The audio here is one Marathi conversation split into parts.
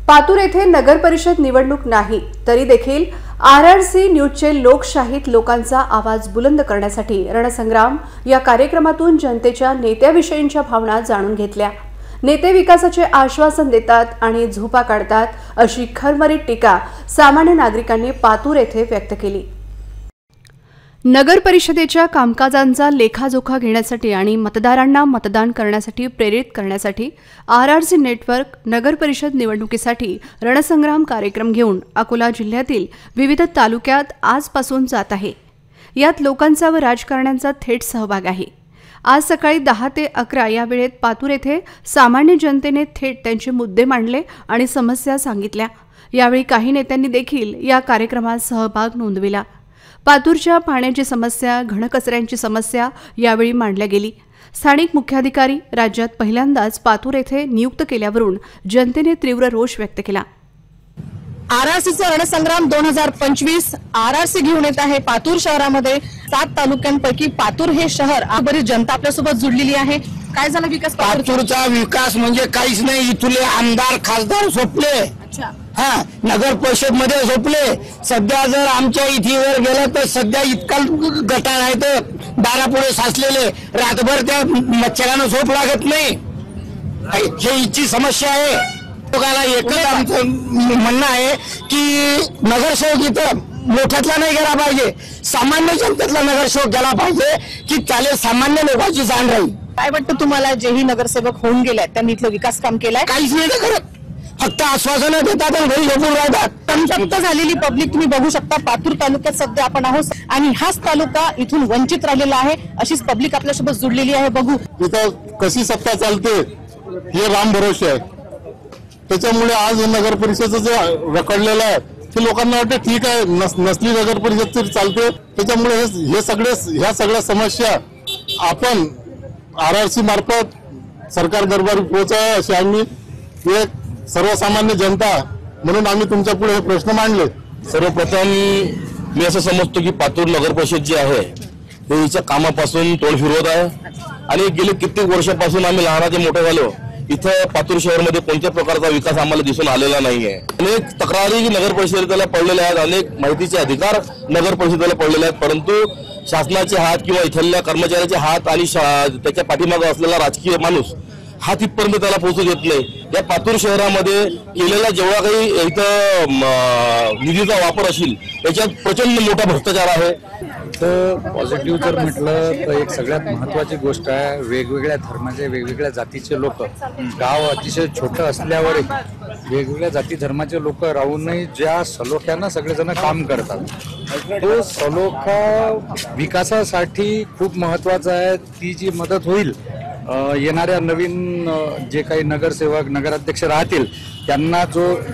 पातूर येथे नगर परिषद निवडणूक नाही तरी देखील RRC न्यूजचे लोकशाहीत लोकांचा आवाज बुलंद करण्यासाठी रणसंग्राम या कार्यक्रमातून जनतेच्या नेत्याविषयींच्या भावना जाणून घेतल्या। नेते विकासाचे आश्वासन देतात आणि झोपा काढतात अशी खरमरीत टीका सामान्य नागरिकांनी पातूर येथे व्यक्त केली। नगर परिषदेच्या कामकाजांचा लेखाजोखा घेण्यासाठी आणि मतदारांना मतदान करण्यासाठी प्रेरित करण्यासाठी RRC नेटवर्क नगर परिषद निवडणुकीसाठी रणसंग्राम कार्यक्रम घेऊन अकोला जिल्ह्यातील विविध तालुक्यात आजपासून जात आहे। यात लोकांचा व राजकारण्यांचा थेट सहभाग आहे। आज सकाळी 10 ते 11 या वेळेत पातूर येथे सामान्य जनतेने थेट त्यांचे मुद्दे मांडले आणि समस्या सांगितल्या। यावेळी काही नेत्यांनी देखील या कार्यक्रमात सहभाग नोंदविला। पातूरच्या पाण्याची समस्या, घनकचऱ्यांची समस्या यावेळी मांडल्या गेली। स्थानिक मुख्याधिकारी राज्यात पहिल्यांदाच पातूर येथे नियुक्त केल्यावरून जनतेने तीव्र रोष व्यक्त केला। RRCचा रणसंग्राम 2025 RRC घेऊन येत आहे पातूर शहरामध्ये। 7 तालुक्यांपैकी पातूर हे शहर बरीच जनता आपल्यासोबत जुडलेली आहे। काय झाला विकास? पातूरचा विकास म्हणजे काहीच नाही। इथले आमदार खासदार झोपले, नगर परिषद मध्ये झोपले। सध्या जर आमच्या इथे जर गेलं तर सध्या इतका गटार आहे तर दारापुढे साचलेले, रातभर त्या मच्छरांना झोप लागत नाही। हे इथची समस्या आहे। लोकांना एकच आमचं म्हणणं आहे की नगरसेवक इथं मोठ्यातला नाही गेला पाहिजे, सामान्य जनतेतला नगरसेवक गेला पाहिजे की त्याला सामान्य लोकांची जाण राहील। काय वाटतं तुम्हाला? जेही नगरसेवक होऊन गेले त्यांनी इथलं विकास काम केलाय? काहीच नाही करत, फक्त आश्वासनं देतात आणि घरी झोपून राहतात। संतप्त झालेली पब्लिक तुम्ही बघू शकता। पातूर तालुक्यात सध्या आपण आहोत आणि हाच तालुका इथून वंचित राहिलेला आहे। अशीच पब्लिक आपल्यासोबत जुडलेली आहे। बघू इथं कशी सत्ता चालते हे राम भरोसे आहे। त्याच्यामुळे आज नगर परिषदेचं जे रखडलेलं आहे ते लोकांना वाटतं ठीक आहे, नसली नगर परिषद तरी चालते। त्याच्यामुळे ह्या सगळ्या समस्या आपण RRC मार्फत सरकार दरबारी पोहोचावे अशी आम्ही एक सर्वसामान्य जनता म्हणून आम्ही तुमच्या पुढे हे प्रश्न मांडले। सर्वप्रथम मी असं समजतो की पातूर नगर परिषद जी आहे ते हिच्या कामापासून तोंड फिरवत आहे आणि गेली कित्येक वर्षापासून आम्ही लहानाचे मोठे झालो इथं पातूर शहरामध्ये कोणत्या प्रकारचा विकास आम्हाला दिसून आलेला नाहीये। अनेक तक्रारी नगर परिषदेला पडलेल्या आहेत, अनेक माहितीचे अधिकार नगर परिषदेला पडलेले आहेत, परंतु शासनाचे हात किंवा इथल्या कर्मचाऱ्याचे हात आणि त्याच्या पाठीमागे असलेला राजकीय माणूस हा तिथपर्यंत त्याला पोहोचू देत नाही। या पातूर शहरामध्ये केलेला जेवढा काही इथं निधीचा वापर असेल त्याच्यात प्रचंड मोठा भ्रष्टाचार आहे। तर पॉझिटिव्ह जर म्हटलं तर एक सगळ्यात महत्त्वाची गोष्ट आहे, वेगवेगळ्या धर्माचे वेगवेगळ्या जातीचे लोक, गाव अतिशय छोटं असल्यावर वेगवेगळ्या जाती धर्माचे लोक राहूनही ज्या सलोख्यानं सगळेजण काम करतात, तो सलोखा विकासासाठी खूप महत्त्वाचा आहे। ती जी मदत होईल येणाऱ्या नवीन जे काही नगरसेवक नगराध्यक्ष राहतील त्यांना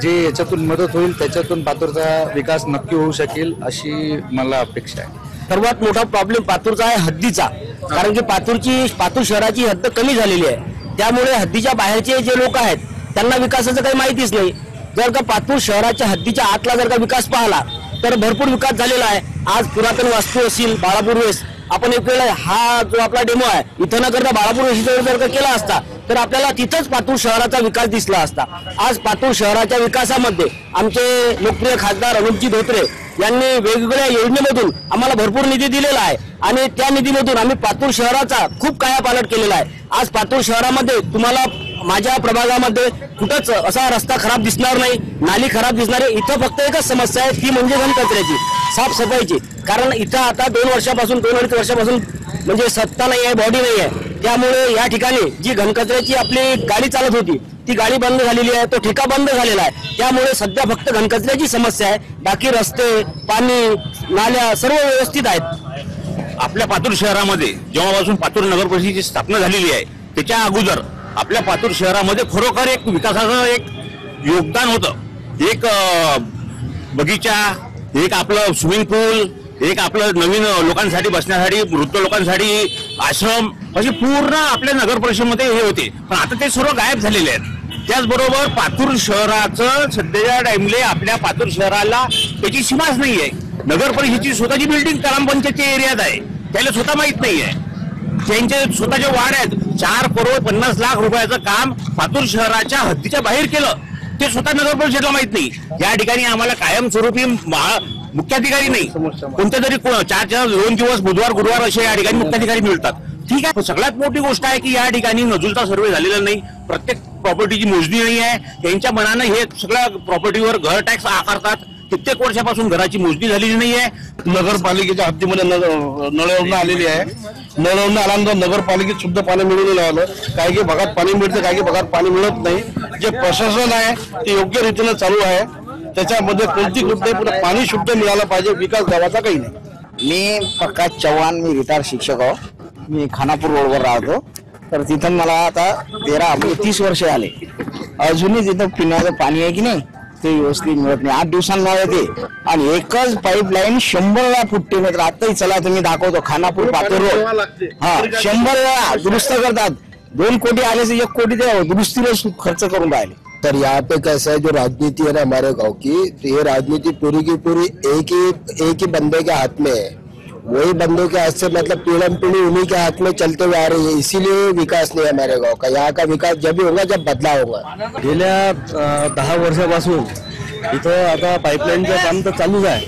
जे याच्यातून मदत होईल त्याच्यातून पातूरचा विकास नक्की होऊ शकेल अशी मला अपेक्षा आहे। सर्वात मोठा प्रॉब्लेम पातूरचा आहे हद्दीचा, कारण की पातूर शहराची हद्द कमी झालेली आहे। त्यामुळे हद्दीच्या बाहेरचे जे लोक आहेत त्यांना विकासाचं काही माहितीच नाही। जर का पातूर शहराच्या हद्दीच्या आतला जर का विकास पाहिला तर भरपूर विकास झालेला आहे। आज पुरातन वास्तू असतील, बाळापूर वेस, आपण एक वेळ हा जो आपला डेमो आहे इथं न करता बाळापूर वेशीचा जर का केला असता तर आपल्याला तिथंच पातूर शहराचा विकास दिसला असता। आज पातूर शहराच्या विकासामध्ये आमचे लोकप्रिय खासदार अनुपजी धोत्रे यांनी वेगवेगळ्या योजनेमधून आम्हाला भरपूर निधी दिलेला आहे आणि त्या निधीमधून आम्ही पातूर शहराचा खूप कायापालट केलेला आहे। आज पातूर शहरामध्ये तुम्हाला माझ्या प्रभागामध्ये कुठंच असा रस्ता खराब दिसणार नाही, नाली खराब दिसणार आहे। इथं फक्त एकच समस्या आहे, ती म्हणजे घनकचऱ्याची, साफसफाईची। कारण इथं आता 2-2.5 वर्षापासून म्हणजे सत्ता नाही आहे, बॉडी नाही आहे। त्यामुळे या ठिकाणी जी घनकचऱ्याची आपली गाडी चालत होती ती गाडी बंद झालेली आहे, तो ठेका बंद झालेला आहे। त्यामुळे सध्या फक्त घनकचऱ्याची समस्या आहे, बाकी रस्ते, पाणी, नाल्या सर्व व्यवस्थित आहेत। आपल्या पातूर शहरामध्ये जेव्हापासून पातूर नगर परिषदेची स्थापना झालेली आहे त्याच्या अगोदर आपल्या पातूर शहरामध्ये खरोखर एक विकासाचं एक योगदान होतं। एक बगीचा, एक आपलं स्विमिंग पूल, एक आपलं नवीन लोकांसाठी बसण्यासाठी, वृद्ध लोकांसाठी आश्रम, असे पूर्ण आपल्या नगर परिषदेमध्ये हे होते, पण आता ते सर्व गायब झालेले आहेत। त्याचबरोबर पातूर शहराचं सध्याच्या टाइमले आपल्या पातूर शहराला त्याची सीमाच नाही आहे। नगर परिषदेची स्वतःची बिल्डिंग ग्रामपंचायतच्या एरियात आहे, त्याला स्वतः माहित नाही आहे। त्यांचे स्वतःचे वार्ड आहेत, 4 करोड 50 लाख रुपयाचं काम पातूर शहराच्या हद्दीच्या बाहेर केलं ते स्वतः नगर परिषदेला माहित नाही। या ठिकाणी आम्हाला कायमस्वरूपी मुख्याधिकारी नाही, कोणत्या तरी 4-2 दिवस बुधवार गुरुवार असे या ठिकाणी मुख्याधिकारी मिळतात। ठीक आहे, सगळ्यात मोठी गोष्ट आहे की या ठिकाणी नजूलचा सर्वे झालेला नाही, प्रत्येक प्रॉपर्टीची मोजणी नाही आहे। त्यांच्या मनानं हे सगळ्या प्रॉपर्टीवर घर टॅक्स आकारतात, कित्येक वर्षापासून घराची मोजणी झालेली नाही आहे। नगरपालिकेच्या हद्दीमध्ये नळयोजना आलेली आहे। नळयोजना आल्यानंतर नगरपालिकेत शुद्ध पाणी मिळून आलं, काही काही भागात पाणी मिळतं, काही काही भागात पाणी मिळत नाही। जे प्रशासन आहे ते योग्य रीतीने चालू आहे, त्याच्यामध्ये कोणती कुठे पाणी शुद्ध मिळालं पाहिजे, विकास गावाचा काही नाही। मी प्रकाश चव्हाण, मी रिटायर शिक्षक आहो, मी खानापूर रोडवर राहतो। तर तिथं मला आता 30 वर्ष आले, अजूनही तिथं पिण्याचं पाणी आहे की नाही ते व्यवस्थित मिळत नाही। 8 दिवसांना येते आणि एकच पाईपलाईन 100 वेळा फुटते। मात्र आताही चला तुम्ही दाखवतो, खानापूर पातूर रोड, 100 वेळा दुरुस्त करतात। 2 कोटी आले से 1 कोटी ते दुरुस्तीला खर्च करून राहिले। सर यहाँ पे कैसा है, जो राजनीति है ना हमारे गांव की, तो ये राजनीति पूरी की पूरी एक ही बंदे के हाथ में है। वही बंदों के हाथ से मतलब पीढ़ी पीढ़ी उन्हीं के हाथ में चलते हुए आ रही है, इसीलिए विकास नहीं है हमारे गांव का। यहाँ का विकास जब भी होगा जब बदलाव होगा। गेल्या 10 वर्षापासून इथं आता पाईपलाईनचं काम तर चालूच आहे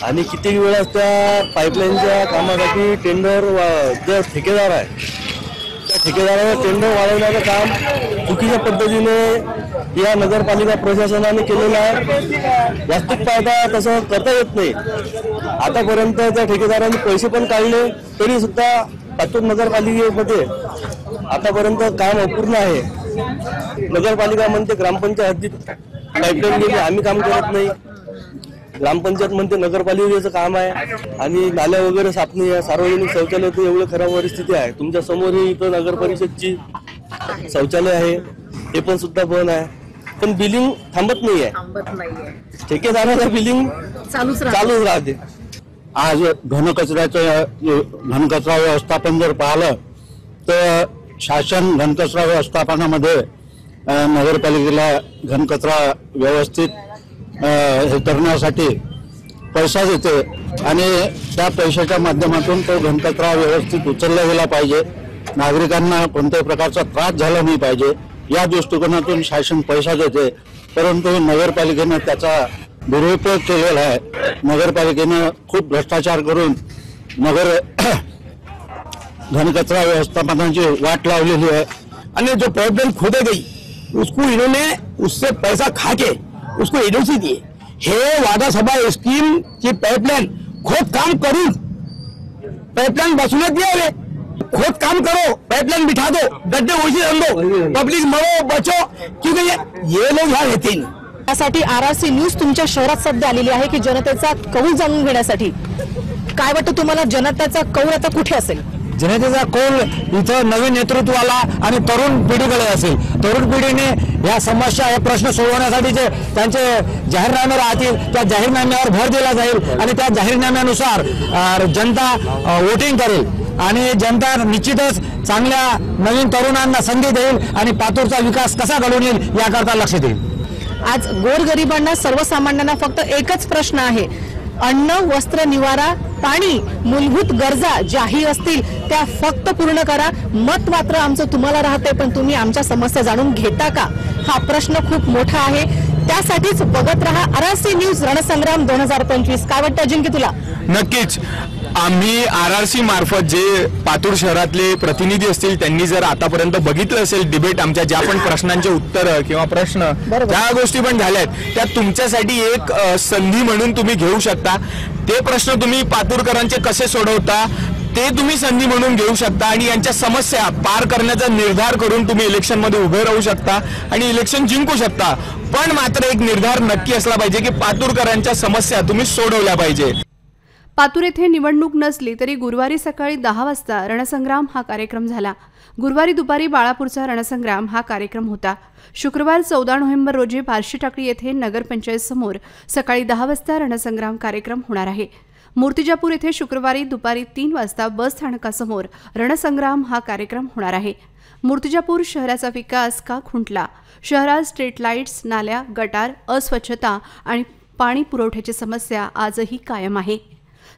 आणि कित्येक वेळा त्या पाईपलाईनच्या कामासाठी टेंडर जे ठेकेदार आहे त्या ठेकेदाराने टेंडर वाढवण्याचं काम चुकीच्या पद्धतीने या नगरपालिका प्रशासनाने केलेलं आहे। वास्तविक पाहता तसं करता येत नाही। आतापर्यंत त्या ठेकेदारांनी पैसे पण काढले तरी सुद्धा पातूर नगरपालिकेमध्ये आतापर्यंत काम अपूर्ण आहे। नगरपालिका म्हणते ग्रामपंचायत हद्दीत पाईपलाईन गेली, आम्ही काम करत नाही। ग्रामपंचायत म्हणते नगरपालिकेचं काम आहे आणि नाल्या वगैरे साफ नाही आहे। सार्वजनिक शौचालय तर एवढं खराब परिस्थिती आहे। तुमच्या समोर इथं नगर परिषदची शौचालय आहे, हे पण सुद्धा बंद आहे, पण बिलिंग थांबत नाही आहे। ठेकेदाराचं बिलिंग चालूच राहते। आज घनकचरा व्यवस्थापन जर पाहिलं तर शासन घनकचरा व्यवस्थापनामध्ये नगरपालिकेला घनकचरा व्यवस्थित हे करण्यासाठी पैसा देते आणि त्या पैशाच्या माध्यमातून तो घनकचरा व्यवस्थित उचलला गेला पाहिजे, नागरिकांना कोणत्याही प्रकारचा त्रास झाला नाही पाहिजे या दृष्टिकोनातून शासन पैसा देते। परंतु नगरपालिकेने त्याचा दुरुपयोग केलेला आहे। नगरपालिकेने खूप भ्रष्टाचार करून घनकचरा व्यवस्थापनाची वाट लावलेली आहे आणि जो पाइपलाइन खोदे गई उसको इन्होंने उससे पैसा खा के उसको एजेंसी दी। हे वादा सभा स्कीम की पाइपलाइन खोद काम करून पाइपलाइन बसवण्यात दिले, खोद काम करो, पाइपलाइन बिठा दो, गड्ढे उलझे रख दो, पब्लिक मरो बचो, क्योंकि ये लोग यहाँ रहते नहीं। यासाठी आरआरसी न्यूज तुमच्या शहरात सध्या आलेली आहे की जनतेचा कौल जाणून घेण्यासाठी। काय वाटतं तुम्हाला, जनतेचा कौल आता कुठे असेल? जनतेचा कौल इथं नवीन नेतृत्वाला आणि तरुण पिढीकडे असेल। तरुण पिढीने या समस्या हे प्रश्न सोडवण्यासाठी जे त्यांचे जाहीरनामे राहतील त्या जाहीरनाम्यावर भर दिला जाईल आणि त्या जाहीरनाम्यानुसार जनता वोटिंग करेल आणि जनता निश्चितच चांगल्या नवीन तरुणांना संधी देईल आणि पातूरचा विकास कसा घडवून येईल याकरता लक्ष देईल। आज गोरगरिबांना, सर्वसामान्यांना फक्त एकच प्रश्न आहे, अन्न, वस्त्र, निवारा, पाणी, मूलभूत गरजा ज्याही असतील त्या फक्त पूर्ण करा। मत मात्र आमचं तुम्हाला राहते, पण तुम्ही आमच्या समस्या जाणून घेता का, हा प्रश्न खूप मोठा आहे। त्यासाठीच बघत रहा आरआरसी न्यूज रणसंग्राम 2025। काय वाटतं अजिंक्य तुला? नक्कीच आम्ही आरआरसी मार्फत जे पातूर शहरातले प्रतिनिधी असतील त्यांनी जर आतापर्यंत बघितलं असेल डिबेट, आमच्या ज्या पण प्रश्नांचे उत्तर किंवा प्रश्न त्या गोष्टी पण झाल्यात, त्या तुमच्यासाठी एक संधी म्हणून तुम्ही घेऊ शकता। ते प्रश्न तुम्ही पातूरकरांचे कसे सोडवता ते तुम्ही संधी म्हणून घेऊ शकता आणि यांच्या समस्या पार करण्याचा निर्धार करून तुम्ही इलेक्शन मध्ये उभे राहू शकता आणि इलेक्शन जिंकू शकता। पण मात्र एक निर्धार नक्की असला पाहिजे की पातूरकरांच्या समस्या तुम्ही सोडवल्या पाहिजे। पातूर येथे निवडणूक नसली तरी गुरुवारी सकाळी 10 वाजता रणसंग्राम हा कार्यक्रम झाला। गुरुवारी दुपारी बाळापूरचा रणसंग्राम हा कार्यक्रम होता। शुक्रवार 14 नोव्हेंबर रोजी बार्शी टाकळी येथे नगरपंचायत समोर सकाळी 10 वाजता रणसंग्राम कार्यक्रम होणार आहे। मूर्तिजापूर येथे शुक्रवारी दुपारी 3 वाजता बस स्थानकासमोर रणसंग्राम हा कार्यक्रम होणार आहे। मूर्तिजापूर शहराचा विकास का खुंटला? शहरात स्ट्रीट लाईट्स, नाल्या, गटार, अस्वच्छता आणि पाणी पुरवठ्याची समस्या आजही कायम आहे।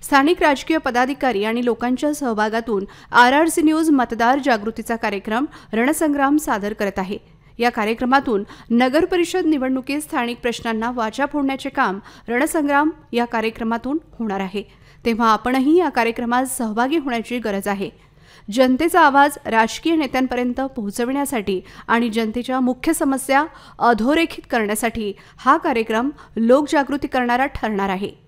स्थानिक राजकीय पदाधिकारी आणि लोकांच्या सहभागातून आरआरसी न्यूज मतदार जागृतीचा कार्यक्रम रणसंग्राम सादर करत आहे। या कार्यक्रमातून नगर परिषद निवडणुकीत स्थानिक प्रश्नांना वाचा फोडण्याचे काम रणसंग्राम या कार्यक्रमातून होणार आहे। तेव्हा आपणही या कार्यक्रमात सहभागी होण्याची गरज आहे। जनतेचा आवाज राजकीय नेत्यांपर्यंत पोहोचविण्यासाठी आणि जनतेच्या मुख्य समस्या अधोरेखित करण्यासाठी हा कार्यक्रम लोकजागृती करणारा ठरणार आहे।